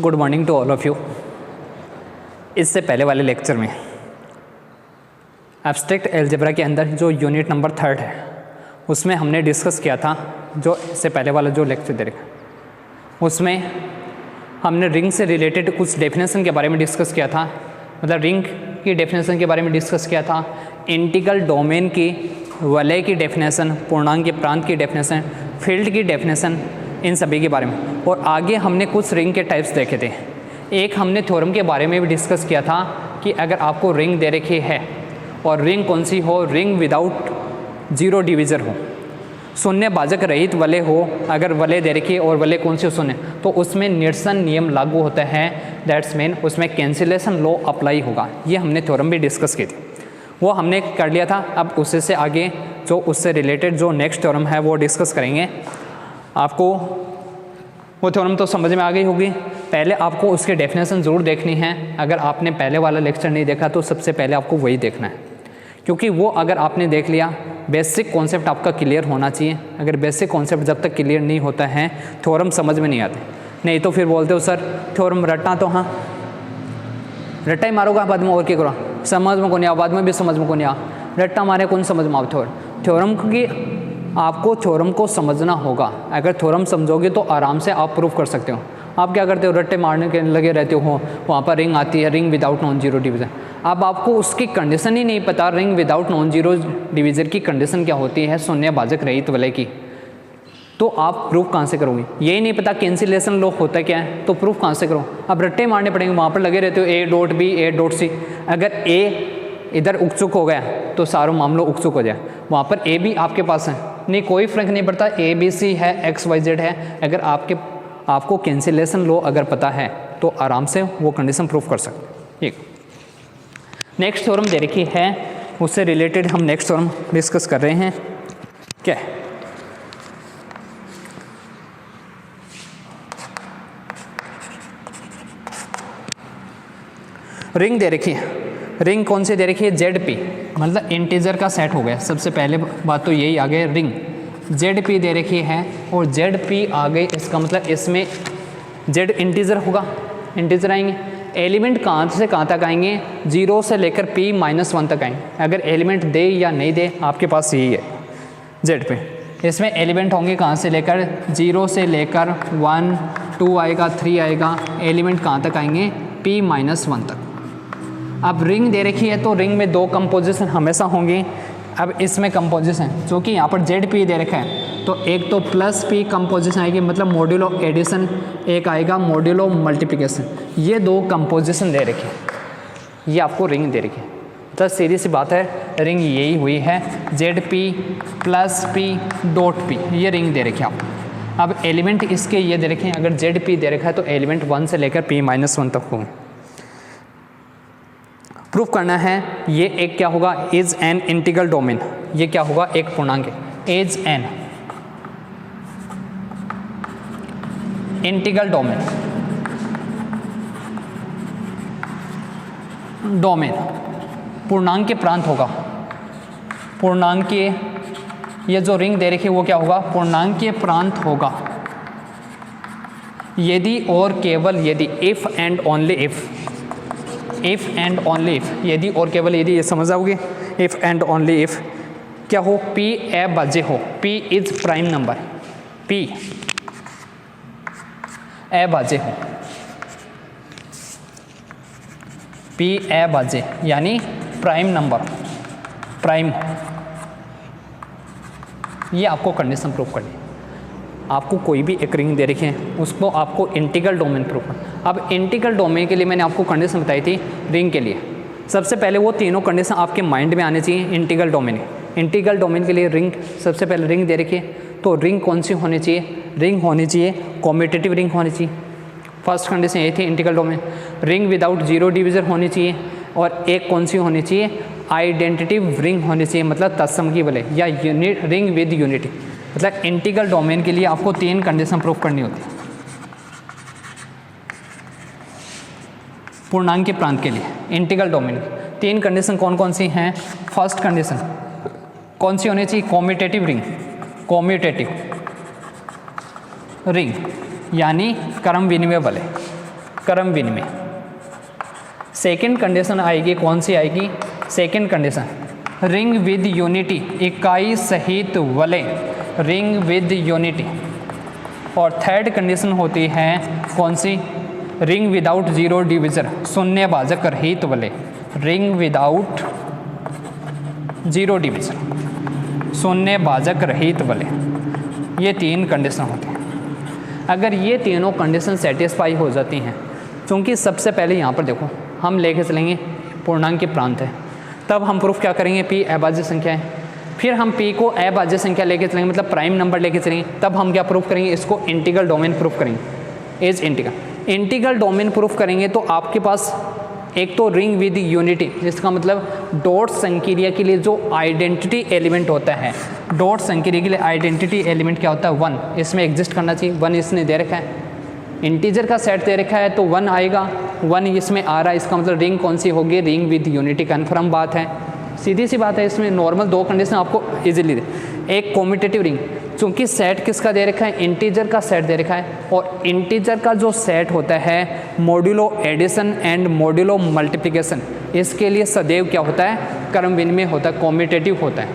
Good morning to all of you. इससे पहले वाले लेक्चर में एब्स्ट्रैक्ट अलजेब्रा के अंदर जो यूनिट नंबर 3 है उसमें हमने डिस्कस किया था, जो इससे पहले वाला जो लेक्चर दे रखा उसमें हमने रिंग से रिलेटेड कुछ डेफिनेशन के बारे में डिस्कस किया था। मतलब रिंग की डेफिनेशन के बारे में डिस्कस किया था, इंटीग्रल डोमेन की, वलय की डेफिनेशन, पूर्णांक के प्रांत की डेफिनेशन, फील्ड की डेफिनेशन, इन सभी के बारे में। और आगे हमने कुछ रिंग के टाइप्स देखे थे। एक हमने थ्योरम के बारे में भी डिस्कस किया था कि अगर आपको रिंग दे रखी है और रिंग कौन सी हो, रिंग विदाउट जीरो डिवीज़र हो, शून्य भाजक रहित वलय हो, अगर वलय दे रखी है और वलय कौन सी शून्य, तो उसमें निरसन नियम लागू होता है। दैट्स मीन उसमें कैंसिलेशन लॉ अप्लाई होगा। ये हमने थ्योरम भी डिस्कस की थी, वो हमने कर लिया था। अब उससे से आगे जो उससे रिलेटेड जो नेक्स्ट थ्योरम है वो डिस्कस करेंगे। आपको वो थ्योरम तो समझ में आ गई होगी। पहले आपको उसके डेफिनेशन ज़रूर देखनी है। अगर आपने पहले वाला लेक्चर नहीं देखा तो सबसे पहले आपको वही देखना है, क्योंकि वो अगर आपने देख लिया, बेसिक कॉन्सेप्ट आपका क्लियर होना चाहिए। अगर बेसिक कॉन्सेप्ट जब तक क्लियर नहीं होता है थ्योरम समझ में नहीं आते। नहीं तो फिर बोलते हो सर थ्योरम रटना, तो हाँ रट्टा ही मारोगा, बाद में और क्या करो, समझ में को नहीं आ, बाद में भी समझ में को नहीं आ, रट्टा मारे कौन समझ में आओ। थ्योरम की आपको थ्योरम को समझना होगा। अगर थ्योरम समझोगे तो आराम से आप प्रूफ कर सकते हो। आप क्या करते हो, रट्टे मारने के लगे रहते हो, वहाँ पर रिंग आती है, ring without non zero divisor. अब आपको उसकी कंडीशन ही नहीं पता, ring without non zero divisor की कंडीशन क्या होती है, शून्य भाजक रहित वलय की, तो आप प्रूफ कहाँ से करोगे। यही नहीं पता कैंसिलेशन लॉ होता क्या है, तो प्रूफ कहाँ से करो। अब रट्टे मारने पड़ेंगे, वहाँ पर लगे रहते हो a dot b, a dot c. अगर ए इधर उकचुक हो गया तो सारों मामलों उकचुक हो जाए। वहाँ पर ए भी आपके पास है, नहीं कोई फ़र्क नहीं पड़ता, ए बी सी है, एक्स वाई जेड है। अगर आपको कैंसिलेशन लॉ अगर पता है तो आराम से वो कंडीशन प्रूफ कर सकते। ठीक, नेक्स्ट थ्योरम दे रखी है, उससे रिलेटेड हम नेक्स्ट थ्योरम डिस्कस कर रहे हैं। क्या है, रिंग दे रखी है। रिंग कौन सी दे रखी है, जेड पी, मतलब इंटीजर का सेट हो गया। सबसे पहले बात तो यही आ गई, रिंग जेड पी दे रखी है और जेड पी आ गई, इसका मतलब इसमें जेड इंटीजर होगा, इंटीजर आएंगे। एलिमेंट कहाँ से कहाँ तक आएंगे, 0 से लेकर p-1 तक आएंगे। अगर एलिमेंट दे या नहीं दे आपके पास यही है जेड पे। इसमें एलिमेंट होंगे कहाँ से लेकर, 0 से लेकर 1, 2 आएगा, 3 आएगा, एलिमेंट कहाँ तक आएंगे, p-1 तक। अब रिंग दे रखी है तो रिंग में 2 कंपोजिशन हमेशा होंगे। अब इसमें कंपोजिशन जो कि यहाँ पर जेड पी दे रखा है, तो एक तो प्लस पी कंपोजिशन आएगी, मतलब मॉड्यूलो एडिशन, एक आएगा मॉड्यूलो मल्टीप्लिकेशन। ये 2 कंपोजिशन दे रखी है, ये आपको रिंग दे रखी है। तो सीधी सी बात है, रिंग यही हुई है, Z p plus p dot P, ये रिंग दे रखी है आपको। अब एलिमेंट इसके ये दे रखे हैं, अगर जेड पी दे रखा है तो एलिमेंट 1 से लेकर p-1 तक होंगे। प्रूफ करना है ये एक क्या होगा, इज एन इंटीग्रल डोमेन। ये क्या होगा, एक पूर्णांक है, is an integral domain. Domain पूर्णांक के प्रांत होगा, पूर्णांक के, ये जो रिंग दे रखी है वो क्या होगा, पूर्णांक के प्रांत होगा, यदि और केवल यदि, if and only if, if and only if, यदि और केवल यदि, ये समझ आओगे। इफ एंड ओनली इफ क्या हो, p अभाज्य हो, p is prime number, p अभाज्य हो, p अभाज्य यानी प्राइम नंबर, प्राइम हो। ये आपको कंडीशन प्रूफ करनी है। आपको कोई भी एक रिंग दे रखी है, उसको आपको इंटीग्रल डोमेन प्रूफ करना। अब इंटीग्रल डोमेन के लिए मैंने आपको कंडीशन बताई थी रिंग के लिए। सबसे पहले वो तीनों कंडीशन आपके माइंड में आने चाहिए इंटीग्रल डोमेन। इंटीग्रल डोमेन के लिए रिंग, सबसे पहले रिंग दे रखी है तो रिंग कौन सी होनी चाहिए, रिंग होनी चाहिए कॉम्यूटेटिव रिंग होनी चाहिए। फर्स्ट कंडीशन ये थी integral domain. Ring without zero divisor होनी चाहिए, और एक कौन सी होनी चाहिए, आइडेंटिटिव रिंग होनी चाहिए, मतलब तत्सम की वलय, या यूनिट रिंग विद यूनिटी। मतलब इंटीग्रल डोमेन के लिए आपको 3 कंडीशन प्रूफ करनी होती है। पूर्णांक के प्रांत के लिए इंटीग्रल डोमेन की 3 कंडीशन कौन कौन सी हैं। फर्स्ट कंडीशन कौन सी होनी चाहिए, कॉम्यूटेटिव रिंग, कॉम्यूटेटिव रिंग यानी क्रम विनिमय वलय, क्रम विनिमय। सेकंड कंडीशन आएगी, कौन सी आएगी? Second condition ring with unity, इकाई सहित वलय, रिंग विद यूनिटी। और थर्ड कंडीशन होती है कौन सी? रिंग विदाउट जीरो डिविजन, शून्य भाजक रहित वलय, रिंग विदाउट जीरो डिविजन, शून्य भाजक रहित वलय। ये तीन कंडीशन होती हैं। अगर ये तीनों कंडीशन सेटिस्फाई हो जाती हैं, क्योंकि सबसे पहले यहाँ पर देखो हम लेके चलेंगे पूर्णांक के प्रांत है, तब हम प्रूफ क्या करेंगे? पी अभाज्य संख्या है। फिर हम पी को अभाज्य संख्या लेके चलेंगे, मतलब प्राइम नंबर लेके चलेंगे, तब हम क्या प्रूफ करेंगे? इसको इंटीग्रल डोमेन प्रूफ करेंगे। एज इंटीग्रल डोमेन प्रूफ करेंगे तो आपके पास एक तो रिंग विद यूनिटी, जिसका मतलब डॉट संक्रिया के लिए जो आइडेंटिटी एलिमेंट होता है, डॉट संक्रिया के लिए आइडेंटिटी एलिमेंट क्या होता है? 1 इसमें एग्जिस्ट करना चाहिए। 1 इसने दे रखा है, इंटीजर का सेट दे रखा है तो 1 आएगा, 1 इसमें आ रहा है, इसका मतलब रिंग कौन सी होगी? Ring with unity. कन्फर्म बात है, सीधी सी बात है। इसमें नॉर्मल दो कंडीशन आपको इजीली दे। एक कॉम्यूटेटिव रिंग, चूँकि सेट किसका दे रखा है? इंटीजर का सेट दे रखा है, और इंटीजर का जो सेट होता है modulo addition and modulo multiplication, इसके लिए सदैव क्या होता है? क्रम विनिमय होता है, कॉम्यूटेटिव होता है।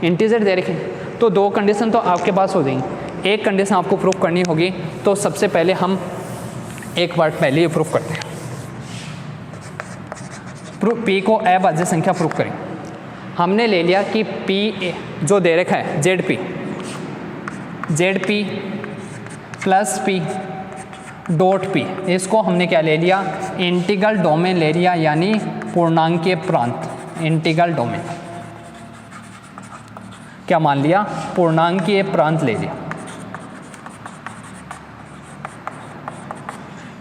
इंटीजर दे रखे तो दो कंडीशन तो आपके पास हो जाएंगी। एक कंडीशन आपको प्रूफ करनी होगी, तो सबसे पहले हम एक बार पहले ये प्रूफ करते हैं। पी को अभाज्य संख्या प्रूफ करें। हमने ले लिया कि पी जो दे रखा है Z p plus p dot P, इसको हमने क्या ले लिया? इंटीग्रल डोमेन ले लिया, यानी पूर्णांकीय प्रांत। इंटीग्रल डोमेन क्या मान लिया? पूर्णांकीय प्रांत ले लिया।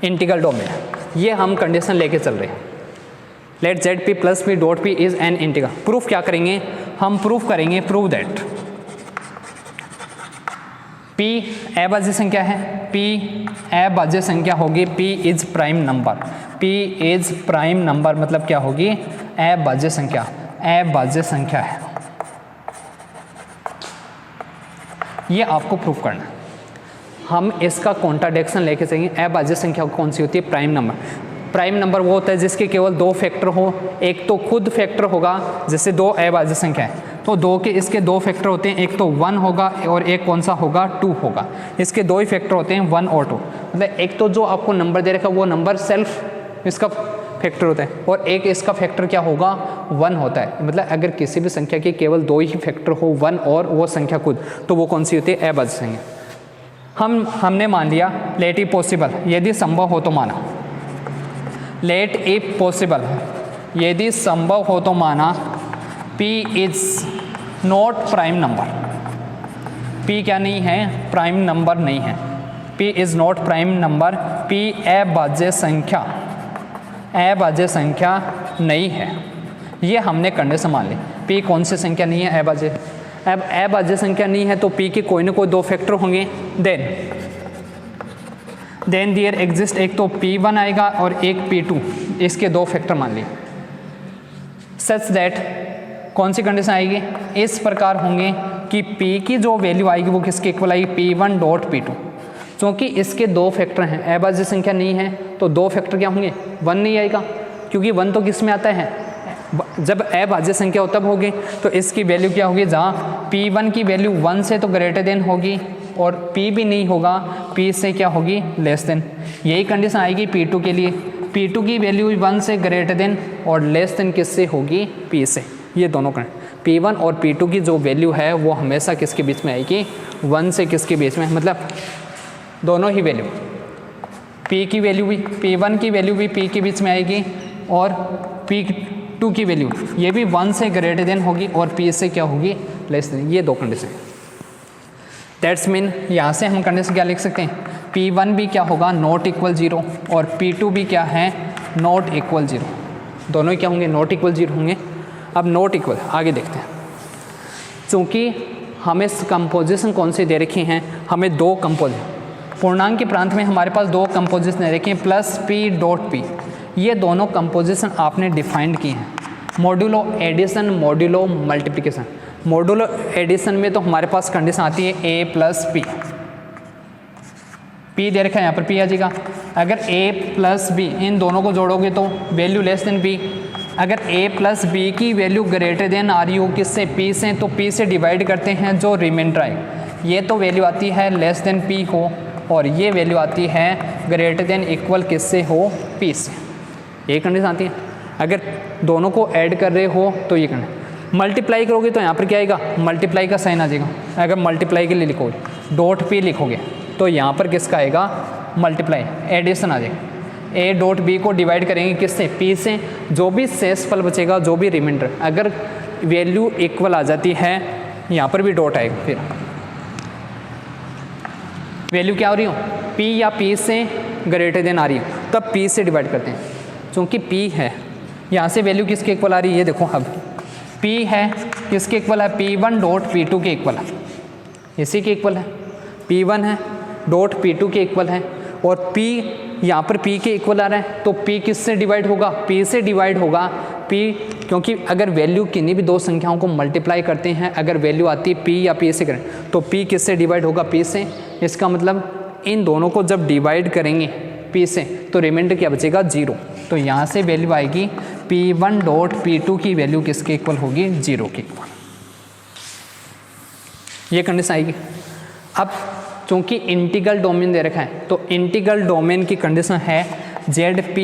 इंटीग्रल डोमेन ये हम कंडीशन लेके चल रहे हैं। Let z p plus p dot p is an integral. Proof क्या करेंगे? हम प्रूफ करेंगे, प्रूव दैट पी अभाज्य संख्या है, पी अभाज्य संख्या होगी, P is prime number. P is prime number मतलब क्या होगी? अभाज्य संख्या, अभाज्य संख्या है। ये आपको प्रूफ करना है। हम इसका कॉन्ट्राडिक्शन लेके चलेंगे। अभाज्य संख्या कौन सी होती है? Prime number. प्राइम नंबर वो होता है जिसके केवल दो फैक्टर हो। एक तो खुद फैक्टर होगा, जैसे दो अभाज्य संख्या है तो दो के इसके दो फैक्टर होते हैं, एक तो 1 होगा और एक कौन सा होगा? 2 होगा। इसके दो ही फैक्टर होते हैं, 1 और 2। मतलब एक तो जो आपको नंबर दे रखा है वो नंबर सेल्फ इसका फैक्टर होता है, और एक इसका फैक्टर क्या होगा? 1 होता है। मतलब अगर किसी भी संख्या के केवल दो ही फैक्टर हो, 1 और वो संख्या खुद, तो वो कौन सी होती है? अभाज्य संख्या। हमने मान लिया लेट इफ पॉसिबल, यदि संभव हो तो माना। लेट इफ पॉसिबल, यदि संभव हो तो माना P is not prime number. P क्या नहीं है? प्राइम नंबर नहीं है। P is not prime number. P अभाज्य संख्या, अभाज्य संख्या नहीं है। ये हमने कंडीशन मान ली। P कौन सी संख्या नहीं है? अभाज्य। अब अभाज्य संख्या नहीं है तो P के कोई ना कोई दो फैक्टर होंगे। देन देयर एग्जिस्ट, एक तो P1 आएगा और एक P2, इसके दो फैक्टर मान लिए। सच दैट कौन सी कंडीशन आएगी? इस प्रकार होंगे कि P की जो वैल्यू आएगी वो किसके इक्वल आएगी? P1 dot P2। क्योंकि इसके दो फैक्टर हैं, अभाज्य संख्या नहीं है तो दो फैक्टर क्या होंगे? 1 नहीं आएगा, क्योंकि 1 तो किस में आता है? जब अभाज्य संख्या हो तब होगी। तो इसकी वैल्यू क्या होगी? जहाँ P1 की वैल्यू 1 से तो ग्रेटर देन होगी और P भी नहीं होगा, P से क्या होगी? Less than. यही कंडीशन आएगी P2 के लिए। P2 की वैल्यू 1 से ग्रेटर देन और लेस देन किससे होगी? P से। ये दोनों P1 और P2 की जो वैल्यू है वो हमेशा किसके बीच में आएगी? 1 से किसके बीच में? मतलब दोनों ही वैल्यू, P की वैल्यू भी, P1 की वैल्यू भी P के बीच में आएगी और P2 की वैल्यू ये भी 1 से ग्रेटर देन होगी और P से क्या होगी? Less than. ये दो कंडीशन। दैट्स मीन यहाँ से हम कंडीशन क्या लिख सकते हैं? P1 भी क्या होगा? नॉट इक्वल 0 और P2 भी क्या है? Not equal 0। दोनों ही क्या होंगे? नॉट इक्वल 0 होंगे। अब नॉट इक्वल आगे देखते हैं। चूँकि हमें कंपोजिशन कौन से दे रखी हैं? हमें दो कंपोजिशन, पूर्णांक के प्रांत में हमारे पास दो कंपोजिशन दे रखी हैं, प्लस P डॉट P। ये दोनों कंपोजिशन आपने डिफाइंड की हैं। Modulo addition, modulo multiplication. Modulo addition में तो हमारे पास कंडीशन आती है A प्लस P। P दे रखा है, यहाँ पर P आ जाएगा। अगर a प्लस बी इन दोनों को जोड़ोगे तो वैल्यू लेस देन b। अगर a प्लस बी की वैल्यू ग्रेटर देन आ रही हो किससे, p से, तो p से डिवाइड करते हैं जो रिमाइंडर आए। ये तो वैल्यू आती है लेस देन p हो और ये वैल्यू आती है ग्रेटर देन इक्वल किससे हो, p से। ये कंडीशन आती है। अगर दोनों को ऐड कर रहे हो तो ये करना, मल्टीप्लाई करोगे तो यहाँ पर क्या आएगा, मल्टीप्लाई का साइन आ जाएगा। अगर मल्टीप्लाई के लिए लिखोगे डॉट p लिखोगे तो यहाँ पर किसका आएगा, मल्टीप्लाई, एडिशन आ जाएगा। a डॉट b को डिवाइड करेंगे किससे, p से, जो भी शेषफल बचेगा, जो भी रिमाइंडर, अगर वैल्यू इक्वल आ जाती है यहाँ पर भी डॉट आएगा। फिर वैल्यू क्या हो रही हो, p या p से ग्रेटर देन आ रही हो तब p से डिवाइड करते हैं। क्योंकि p है, यहाँ से वैल्यू किसके इक्वल आ रही है, ये देखो अब p है किसके इक्वल है, p1 डॉट p2 के इक्वल है, इसी के इक्वल है। p1 है डॉट p2 के इक्वल है और p यहाँ पर p के इक्वल आ रहा है तो p किससे डिवाइड होगा, p से डिवाइड होगा। p क्योंकि अगर वैल्यू किन्हीं भी दो संख्याओं को मल्टीप्लाई करते हैं, अगर वैल्यू आती है p या p से करें तो p किससे डिवाइड होगा, p से। इसका मतलब इन दोनों को जब डिवाइड करेंगे p से तो रिमाइंडर क्या बचेगा, 0। तो यहाँ से वैल्यू आएगी p1 डॉट p2 की वैल्यू किसके इक्वल होगी, 0 के इक्वल। ये कंडीशन आएगी। अब चूँकि इंटीग्रल डोमेन दे रखा है तो इंटीग्रल डोमेन की कंडीशन है ZP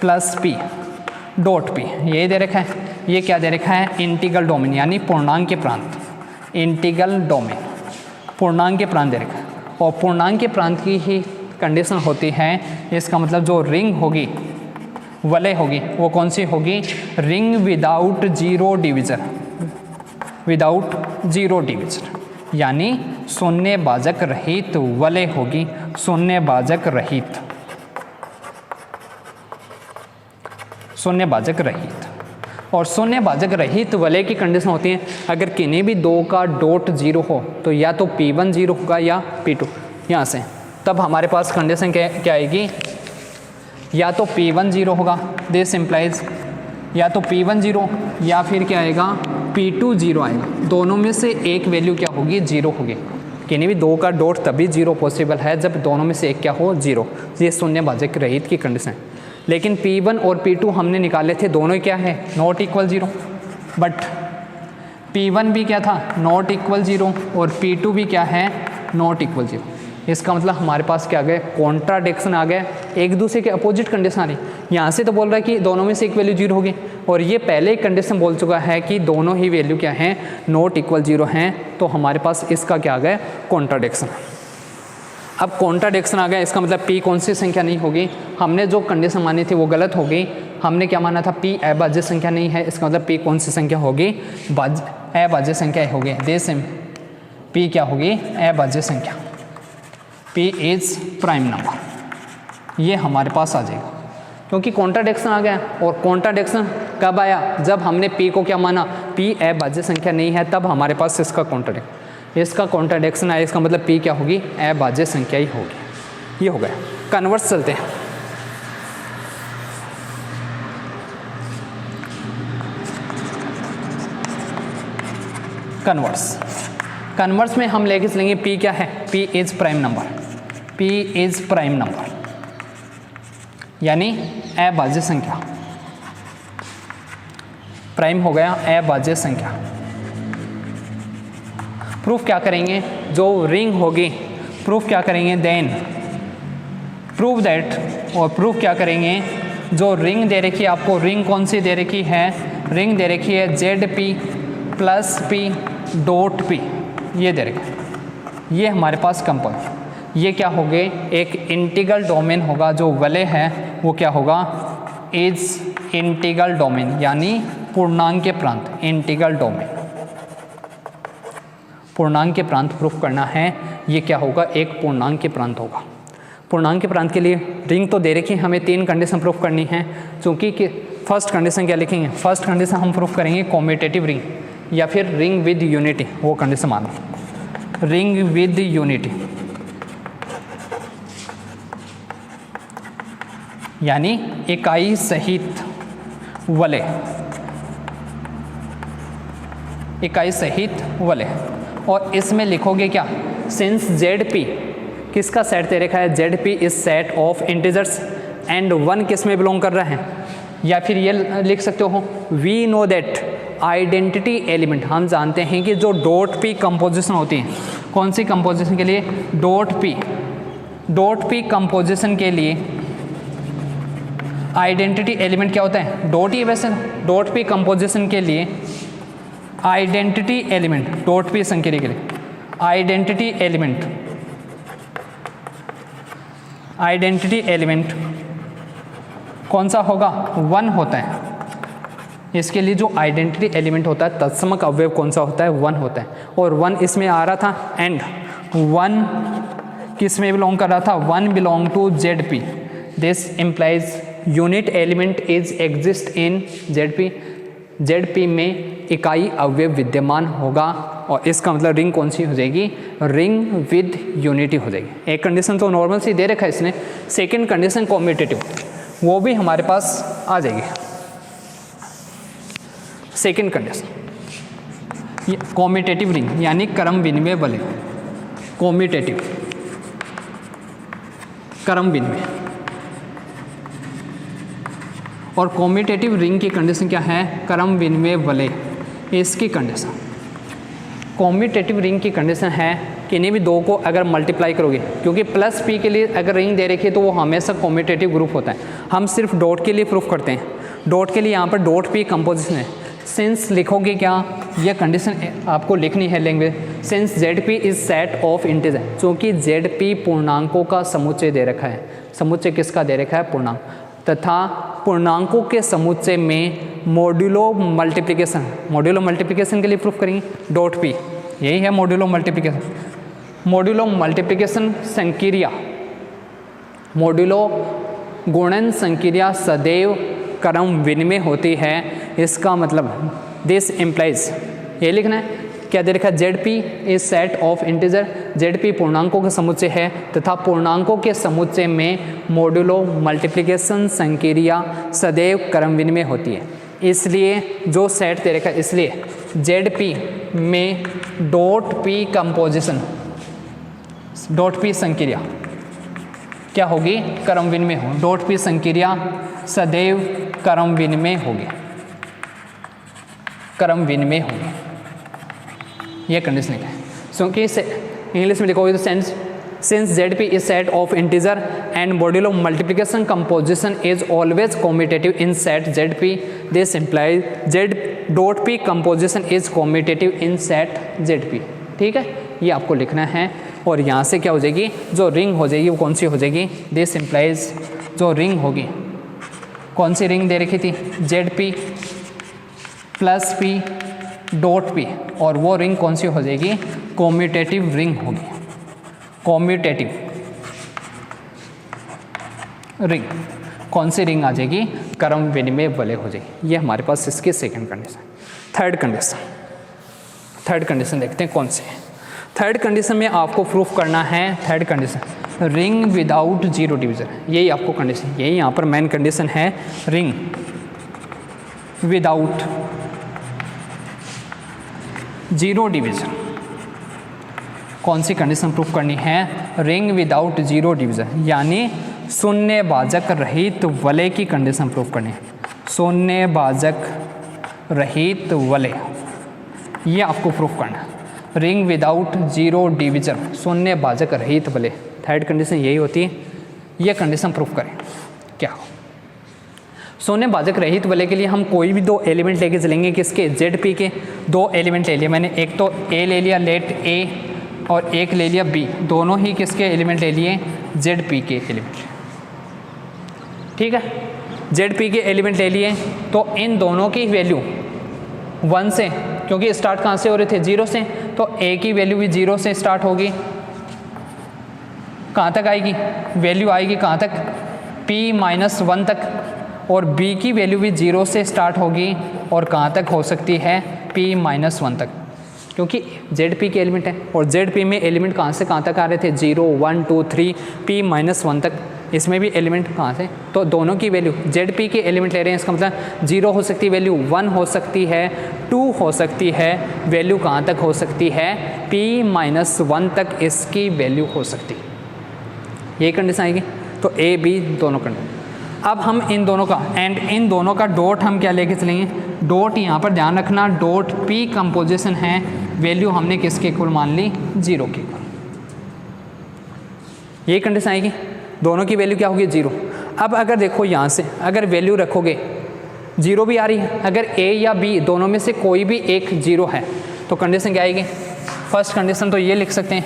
plus P dot P, ये दे रखा है। ये क्या दे रखा है, इंटीग्रल डोमेन यानी पूर्णांक के प्रांत, इंटीग्रल डोमेन पूर्णांक के प्रांत दे रखा है। और पूर्णांक के प्रांत की ही कंडीशन होती है, इसका मतलब जो रिंग होगी, वलय होगी, वो कौन सी होगी, ring without zero division, without zero division यानी शून्य भाजक रहित वलय होगी, शून्य भाजक रहित, शून्य भाजक रहित। और शून्य भाजक रहित वलय की कंडीशन होती है अगर किन्हीं भी दो का डॉट 0 हो तो या तो p1 0 होगा या p2, यहाँ से तब हमारे पास कंडीशन क्या आएगी, या तो p1 0 होगा, दिस इम्प्लाइज या तो p1 0 या फिर क्या आएगा p2 0 आएगा। दोनों में से एक वैल्यू क्या होगी, 0 होगी। किन्हीं भी दो का डॉट तभी 0 पॉसिबल है जब दोनों में से एक क्या हो, 0। ये शून्य भाजक रहित की कंडीशन है। लेकिन p1 और p2 हमने निकाले थे, दोनों क्या है, नॉट इक्वल 0। बट p1 भी क्या था, नॉट इक्वल 0 और p2 भी क्या है, नॉट इक्वल 0। इसका मतलब हमारे पास क्या आ गया, कॉन्ट्राडिक्शन आ गया, एक दूसरे के अपोजिट कंडीशन आ रही। यहाँ से तो बोल रहा है कि दोनों में से एक वैल्यू 0 होगी और ये पहले ही कंडीशन बोल चुका है कि दोनों ही वैल्यू क्या हैं, नॉट इक्वल 0 हैं। तो हमारे पास इसका क्या आ गया, कॉन्ट्राडिक्शन। अब कॉन्ट्राडिक्शन आ गया, इसका मतलब p कौन सी संख्या नहीं होगी। हमने जो कंडीशन मानी थी वो गलत हो गई। हमने क्या माना था, p अभाज्य संख्या नहीं है, इसका मतलब p कौन सी संख्या होगी, अभाज्य संख्या होगी। देश p क्या होगी, अभाज्य संख्या, p इज प्राइम नंबर। ये हमारे पास आ जाएगा क्योंकि कॉन्ट्राडिक्शन आ गया। और कॉन्ट्राडिक्शन कब आया, जब हमने p को क्या माना, p अभाज्य संख्या नहीं है, तब हमारे पास इसका कॉन्ट्राडिक्शन आया। इसका मतलब p क्या होगी, अभाज्य संख्या ही होगी। ये हो गया। कन्वर्स चलते हैं। कन्वर्स में हम लेके चलेंगे p क्या है, p is prime number, p is prime number यानी अभाज्य संख्या। प्राइम हो गया अभाज्य संख्या। प्रूफ क्या करेंगे, जो रिंग होगी प्रूफ क्या करेंगे, देन प्रूव दैट, और प्रूफ क्या करेंगे, जो रिंग दे रखी है आपको, रिंग कौन सी दे रखी है, रिंग दे रखी है ZP plus P dot P, ये दे रखा। ये हमारे पास कंपाउंड, ये क्या हो गए, एक इंटीग्रल डोमेन होगा। जो वलय है वो क्या होगा, इज इंटीग्रल डोमेन यानी पूर्णांक के प्रांत, इंटीग्रल डोमेन। पूर्णांक के प्रांत प्रूफ करना है, ये क्या होगा, एक पूर्णांक के प्रांत होगा। पूर्णांक के प्रांत के लिए रिंग तो दे रखी है, हमें 3 कंडीशन प्रूफ करनी है। चूँकि फर्स्ट कंडीशन क्या लिखेंगे, फर्स्ट कंडीशन हम प्रूफ करेंगे कॉम्यूटेटिव रिंग या फिर रिंग विद यूनिटी, वो कंडीशन मानो, रिंग विद यूनिटी यानी इकाई सहित वलय, इकाई सहित वलय। और इसमें लिखोगे क्या, सिंस ZP किसका सेट दे रखा है, Z P is set of integers and 1 किस में बिलोंग कर रहा है, या फिर ये लिख सकते हो we know that identity element, हम जानते हैं कि जो डॉट पी कंपोजिशन होती है, कौन सी कंपोजिशन के लिए, डॉट पी कंपोजिशन के लिए आइडेंटिटी एलिमेंट क्या होता है, डॉट ही वैसे, डॉट पी कंपोजिशन के लिए आइडेंटिटी एलिमेंट, डॉट पी संक्रिया के लिए आइडेंटिटी एलिमेंट कौन सा होगा, 1 होता है। इसके लिए जो आइडेंटिटी एलिमेंट होता है तत्समक अवयव कौन सा होता है, 1 होता है, और 1 इसमें आ रहा था एंड 1 किस में बिलोंग कर रहा था, 1 belong to z p, this implies unit element is exist in z P में इकाई अवयव विद्यमान होगा, और इसका मतलब रिंग कौन सी हो जाएगी, रिंग विद यूनिटी हो जाएगी। एक कंडीशन तो नॉर्मल सी दे रखा है इसने, सेकंड कंडीशन कॉम्यूटेटिव, वो भी हमारे पास आ जाएगी। सेकंड कंडीशन कॉम्यूटेटिव रिंग यानी क्रम विनिमय बल, कॉम्यूटेटिव क्रम विनिमय, और कॉम्यूटेटिव रिंग की कंडीशन क्या है, क्रम विनिमय वलय। इसकी कंडीशन, कॉम्यूटेटिव रिंग की कंडीशन है कि इन्हीं भी दो को अगर मल्टीप्लाई करोगे, क्योंकि प्लस पी के लिए अगर रिंग दे रखी है तो वो हमेशा कॉम्यूटेटिव ग्रुप होता है। हम सिर्फ डॉट के लिए प्रूफ करते हैं, डॉट के लिए यहाँ पर डॉट पी कंपोजिशन है। सिंस लिखोगे क्या, यह कंडीशन आपको लिखनी है language, since Z P is set of integer, क्योंकि जेड पी पूर्णांकों का समुच्चय दे रखा है। समुच्चय किसका दे रखा है, पूर्णांक, तथा पूर्णांकों के समुच्चय में मॉड्यूलो मल्टीप्लिकेशन के लिए प्रूफ करेंगे डॉट पी, यही है मॉड्यूलो मल्टीप्लिकेशन संक्रिया, मॉड्यूलो गुणन संक्रिया सदैव क्रम विनिमय होती है। इसका मतलब दिस इम्प्लाइज, ये लिखना है क्या दे रखा है, Z P is set of integer, Z P पूर्णांकों का समुच्चय है तथा पूर्णांकों के समुच्चय में मॉड्यूलो मल्टीप्लिकेशन संक्रिया सदैव क्रम विनिमय होती है। इसलिए जो सेट दे रखा है, इसलिए जेड पी में dot P composition, dot P संक्रिया क्या होगी, क्रम विनिमय हो, डॉट पी संक्रिया सदैव क्रम विनिमय होगी, क्रम विनिमय होगी, ये कंडीशन है। क्योंकि इंग्लिश में लिखोगे तो since Z P is set of integer and modulo multiplication composition is always commutative in set Z p, this implies Z dot P composition is commutative in set Z P. ठीक है, ये आपको लिखना है। और यहाँ से क्या हो जाएगी, जो रिंग हो जाएगी वो कौन सी हो जाएगी, दिस इम्प्लाइज जो रिंग होगी, कौन सी रिंग दे रखी थी, Z p plus p dot P, और वो रिंग कौन सी हो जाएगी, कॉम्यूटेटिव रिंग होगी, कॉम्यूटेटिव रिंग। कौन सी रिंग आ जाएगी, क्रम विनिमय वलय हो जाएगी। ये हमारे पास इसकी सेकंड कंडीशन। थर्ड कंडीशन देखते हैं कौन सी है। थर्ड कंडीशन में आपको प्रूफ करना है, third condition ring without zero division, यही आपको कंडीशन, यही यहाँ पर मेन कंडीशन है, रिंग विदाउट जीरो डिवीजन। कौन सी कंडीशन प्रूफ करनी है, रिंग विदाउट जीरो डिवीजन, यानी शून्य भाजक रहित वलय की कंडीशन प्रूफ करनी है, शून्य भाजक रहित वलय, ये आपको प्रूफ करना है। रिंग विदाउट जीरो डिवीजन, शून्य भाजक रहित वलय, थर्ड कंडीशन यही होती है। ये कंडीशन प्रूफ करें क्या हो, शून्य भाजक रहित वलय के लिए हम कोई भी दो एलिमेंट लेके चलेंगे, किसके, जेड पी के दो एलिमेंट ले लिए मैंने, एक तो ए ले लिया, लेट ए, और एक ले लिया बी, दोनों ही किसके एलिमेंट ले लिए, जेड पी के एलिमेंट। ठीक है, जेड पी के एलिमेंट ले लिए, तो इन दोनों की वैल्यू 1 से, क्योंकि स्टार्ट कहाँ से हो रहे थे, 0 से, तो ए की वैल्यू भी 0 से स्टार्ट होगी, कहाँ तक आएगी, वैल्यू आएगी कहाँ तक, p-1 तक, और b की वैल्यू भी 0 से स्टार्ट होगी और कहाँ तक हो सकती है, p-1 तक, क्योंकि ZP के एलिमेंट है, और ZP में एलिमेंट कहाँ से कहाँ तक आ रहे थे, 0, 1, 2, 3, p-1 तक, इसमें भी एलिमेंट कहाँ से, तो दोनों की वैल्यू ZP के एलिमेंट ले रहे हैं, इसका मतलब 0 हो सकती है वैल्यू, 1 हो सकती है, 2 हो सकती है, वैल्यू कहाँ तक हो सकती है, p-1 तक इसकी वैल्यू हो सकती है। यही कंडीशन आएगी। तो ए बी दोनों कंडीशन। अब हम इन दोनों का एंड इन दोनों का डॉट हम क्या लेके चलेंगे, डॉट यहाँ पर ध्यान रखना, डॉट पी कंपोजिशन है, वैल्यू हमने किसके इक्वल मान ली, 0 के इक्वल। यही कंडीशन आएगी, दोनों की वैल्यू क्या होगी, 0। अब अगर देखो यहाँ से अगर वैल्यू रखोगे 0 भी आ रही है, अगर ए या बी दोनों में से कोई भी एक 0 है तो कंडीशन क्या आएगी। फर्स्ट कंडीशन तो ये लिख सकते हैं,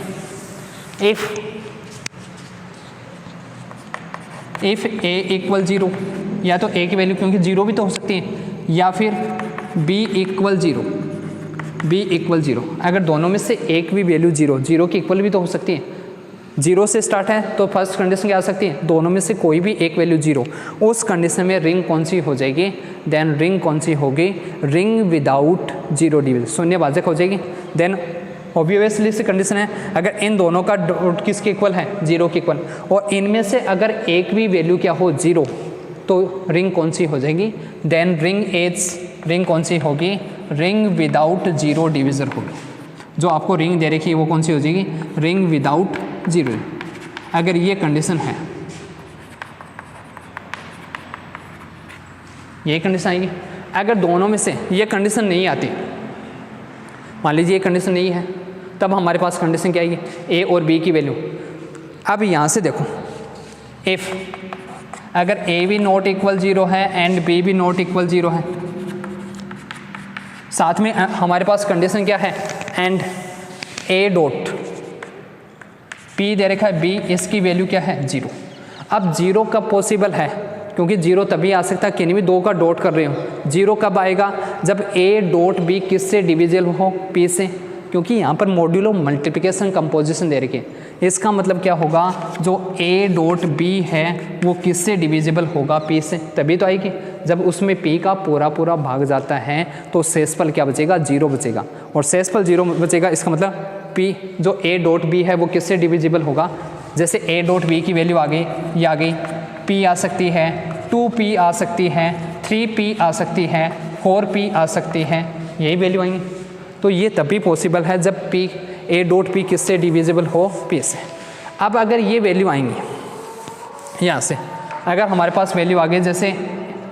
इफ़ ए इक्वल 0, या तो ए की वैल्यू क्योंकि 0 भी तो हो सकती है, या फिर बी इक्वल 0, अगर दोनों में से एक भी वैल्यू 0 की इक्वल भी तो हो सकती है। 0 से स्टार्ट है तो फर्स्ट कंडीशन क्या आ सकती है, दोनों में से कोई भी एक वैल्यू 0, उस कंडीशन में रिंग कौन सी हो जाएगी, देन रिंग कौन सी होगी, रिंग विदाउट 0 डिवीजन, शून्यभाजक हो जाएगी। देन ऑब्वियसली सी कंडीशन है, अगर इन दोनों का डॉट किसके इक्वल है, 0 के इक्वल, और इनमें से अगर एक भी वैल्यू क्या हो 0 तो रिंग कौन सी हो जाएगी, देन रिंग कौन सी होगी, रिंग विदाउट 0 डिवीजन होगी। जो आपको रिंग दे रखी है वो कौन सी हो जाएगी, रिंग विदाउट 0। अगर ये कंडीशन है, ये कंडीशन आएगी। अगर दोनों में से ये कंडीशन नहीं आती, मान लीजिए ये कंडीशन नहीं है, तब हमारे पास कंडीशन क्या आएगी, ए और बी की वैल्यू। अब यहाँ से देखो, इफ़ अगर ए भी नॉट इक्वल 0 है एंड बी भी नॉट इक्वल 0 है, साथ में हमारे पास कंडीशन क्या है, एंड ए डॉट पी दे रखा है बी, इसकी वैल्यू क्या है, 0। अब 0 कब पॉसिबल है, क्योंकि 0 तभी आ सकता है कि भी 2 का डॉट कर रहे हो। 0 कब आएगा, जब ए डॉट बी किससे डिविजिबल हो, पी से, क्योंकि यहाँ पर मॉड्यूलो मल्टीप्लिकेशन कंपोजिशन दे रखी है। इसका मतलब क्या होगा, जो ए डॉट बी है वो किससे डिविजिबल होगा, पी से, तभी तो आएगी। जब उसमें पी का पूरा भाग जाता है तो शेषफल क्या बचेगा, 0 बचेगा, और शेषफल 0 बचेगा, इसका मतलब पी जो ए डॉट बी है वो किससे डिविजिबल होगा। जैसे ए डॉट बी की वैल्यू आ गई, ये आ गई, पी आ सकती है, 2p आ सकती है, 3p आ सकती है, 4p आ सकती है, यही वैल्यू आएंगी। तो ये तभी पॉसिबल है जब p ए डॉट पी किससे डिविजिबल हो, p से। अब अगर ये वैल्यू आएंगी यहाँ से, अगर हमारे पास वैल्यू आ गई जैसे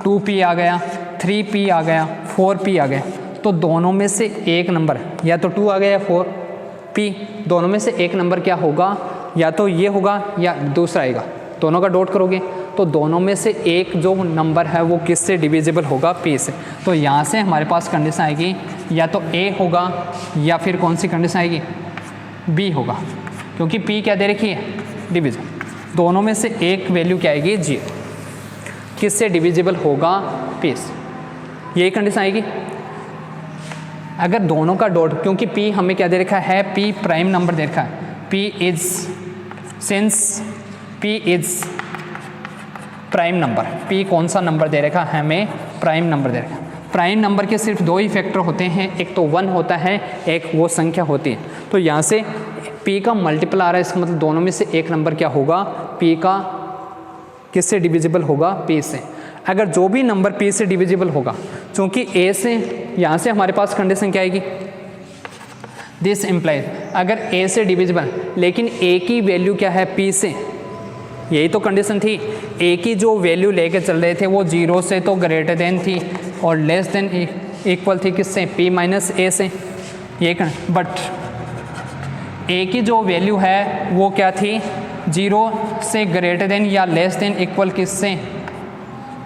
2p आ गया, 3p आ गया, 4p आ गया, तो दोनों में से एक नंबर, या तो 2 आ गया या 4p, दोनों में से एक नंबर क्या होगा, या तो ये होगा या दूसरा आएगा। दोनों का डॉट करोगे तो दोनों में से एक जो नंबर है वो किससे डिविजिबल होगा, p से। तो यहाँ से हमारे पास कंडीशन आएगी, या तो a होगा या फिर कौन सी कंडीशन आएगी, b होगा, क्योंकि p क्या दे रखी है, डिविजन। दोनों में से एक वैल्यू क्या आएगी, 0, किससे डिविजिबल होगा, p से, यही कंडीशन आएगी। अगर दोनों का डॉट, क्योंकि p हमें क्या दे रखा है, p प्राइम नंबर दे रखा है, p is since p is prime number, p कौन सा नंबर दे रखा है, हमें प्राइम नंबर दे रखा है। प्राइम नंबर के सिर्फ 2 ही फैक्टर होते हैं, एक तो 1 होता है, एक वो संख्या होती है। तो यहाँ से p का मल्टीपल आ रहा है, इसका मतलब दोनों में से एक नंबर क्या होगा, p का किससे डिविजिबल होगा, p से। अगर जो भी नंबर p से डिविजिबल होगा, क्योंकि a से, यहाँ से हमारे पास कंडीशन क्या आएगी, दिस इम्प्लाइज, अगर a से डिविजिबल, लेकिन a की वैल्यू क्या है, p से, यही तो कंडीशन थी। a की जो वैल्यू लेके चल रहे थे वो 0 से तो ग्रेटर देन थी और लेस देन इक्वल थी किससे, p माइनस a से, ये बट a की जो वैल्यू है वो क्या थी, 0 से ग्रेटर देन या लेस देन इक्वल किससे,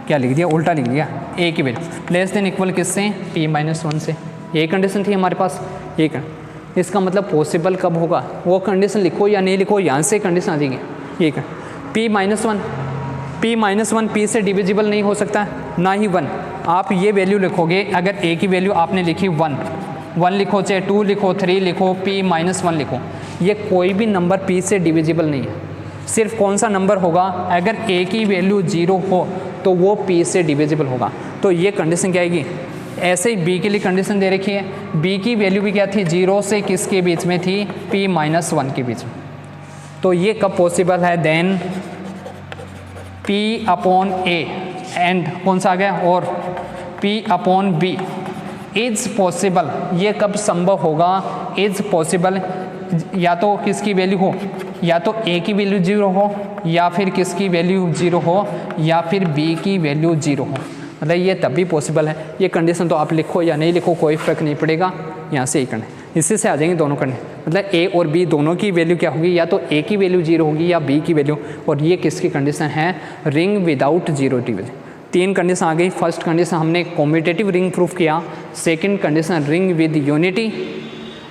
क्या लिख दिया, उल्टा लिख दिया, a की वैल्यू लेस देन इक्वल किससे, p माइनस 1 से, यही कंडीशन थी हमारे पास। ये इसका मतलब पॉसिबल कब होगा, वो कंडीशन लिखो या नहीं लिखो, यहाँ से कंडीशन आ जाएगी। ये p माइनस 1, p से डिविजिबल नहीं हो सकता, ना ही 1। आप ये वैल्यू लिखोगे, अगर a की वैल्यू आपने लिखी 1 लिखो, चाहे 2 लिखो, 3 लिखो, p माइनस 1 लिखो, ये कोई भी नंबर p से डिविजिबल नहीं है। सिर्फ कौन सा नंबर होगा, अगर a की वैल्यू 0 हो तो वो p से डिविजिबल होगा। तो ये कंडीशन क्या आएगी। ऐसे ही b के लिए कंडीशन दे रखी है, b की वैल्यू भी क्या थी, 0 से किसके बीच में थी, p माइनस 1 के बीच में। तो ये कब पॉसिबल है, then p upon a and कौन सा आ गया, और p upon b is possible. ये कब संभव होगा, इज पॉसिबल, या तो किसकी वैल्यू हो, या तो ए की वैल्यू 0 हो, या फिर किसकी वैल्यू 0 हो, या फिर बी की वैल्यू 0 हो। मतलब ये तब भी पॉसिबल है। ये कंडीशन तो आप लिखो या नहीं लिखो कोई फ़र्क नहीं पड़ेगा, यहाँ से ही करना है। इसी से आ जाएंगे दोनों करने, मतलब ए और बी दोनों की वैल्यू क्या होगी, या तो ए की वैल्यू 0 होगी या बी की वैल्यू। और ये किसकी कंडीशन है, रिंग विदाउट जीरोटी वैल्यू। 3 कंडीशन आ गई। फर्स्ट कंडीशन हमने कॉम्यूटेटिव रिंग प्रूफ किया, second condition ring with unity,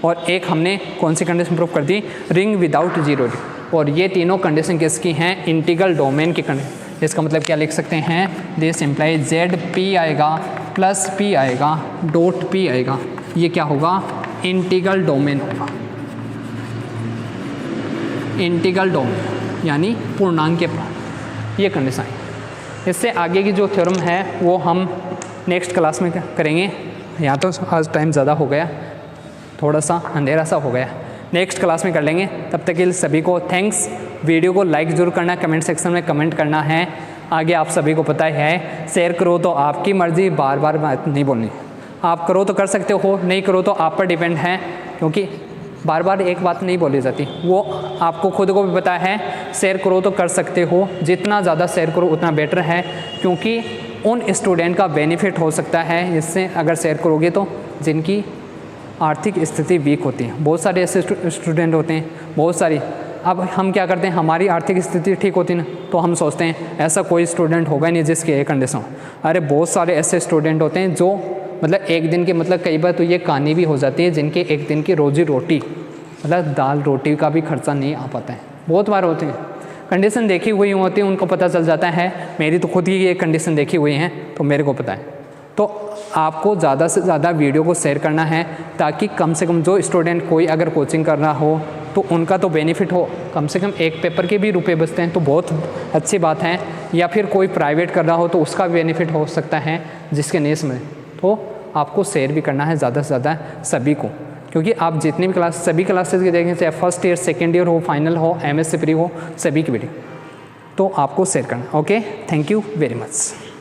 और एक हमने कौन सी कंडीशन प्रूफ कर दी, रिंग विदाउट जीरोटी। और ये तीनों कंडीशन किसकी हैं, इंटीग्रल डोमेन की कंडीशन। इसका मतलब क्या लिख सकते हैं, दिस इम्प्लाई जेड पी आएगा प्लस पी आएगा डॉट पी आएगा, ये क्या होगा, इंटीग्रल डोमेन होगा। इंटीग्रल डोमेन यानी पूर्णांक के पार, ये कंडीशन है। इससे आगे की जो थ्योरम है वो हम नेक्स्ट क्लास में करेंगे। यहाँ तो आज टाइम ज़्यादा हो गया, थोड़ा सा अंधेरा सा हो गया, नेक्स्ट क्लास में कर लेंगे। तब तक के लिए सभी को थैंक्स। वीडियो को लाइक ज़रूर करना, कमेंट सेक्शन में कमेंट करना है। आगे आप सभी को पता है, शेयर करो तो आपकी मर्ज़ी, बार बार बात नहीं बोलनी। आप करो तो कर सकते हो, नहीं करो तो आप पर डिपेंड है, क्योंकि बार बार एक बात नहीं बोली जाती, वो आपको खुद को भी पता है। शेयर करो तो कर सकते हो, जितना ज़्यादा शेयर करो उतना बेटर है, क्योंकि उन स्टूडेंट का बेनिफिट हो सकता है इससे अगर शेयर करोगे तो, जिनकी आर्थिक स्थिति वीक होती है। बहुत सारे ऐसे स्टूडेंट होते हैं, बहुत सारी। अब हम क्या करते हैं, हमारी आर्थिक स्थिति ठीक होती ना, तो हम सोचते हैं ऐसा कोई स्टूडेंट होगा नहीं जिसकी ये कंडीशन हो। अरे बहुत सारे ऐसे स्टूडेंट होते हैं जो मतलब एक दिन के, मतलब कई बार तो ये कहानी भी हो जाती है, जिनके एक दिन की रोजी रोटी मतलब दाल रोटी का भी खर्चा नहीं आ पाता है। बहुत बार होते हैं, कंडीशन देखी हुई होती है, उनको पता चल जाता है। मेरी तो खुद ही ये कंडीशन देखी हुई है, तो मेरे को पता है। तो आपको ज़्यादा से ज़्यादा वीडियो को शेयर करना है, ताकि कम से कम जो स्टूडेंट कोई अगर कोचिंग कर रहा हो तो उनका तो बेनिफिट हो, कम से कम एक पेपर के भी रुपए बचते हैं तो बहुत अच्छी बात है। या फिर कोई प्राइवेट कर रहा हो तो उसका बेनिफिट हो सकता है जिसके नहीं समझ, तो आपको शेयर भी करना है ज़्यादा से ज़्यादा सभी को, क्योंकि आप जितनी भी क्लास, सभी क्लासेस की देखें, चाहे फर्स्ट ईयर, सेकेंड ईयर हो, फाइनल हो, MS से प्री हो, सभी की वीडियो तो आपको शेयर करना। Okay, thank you very much.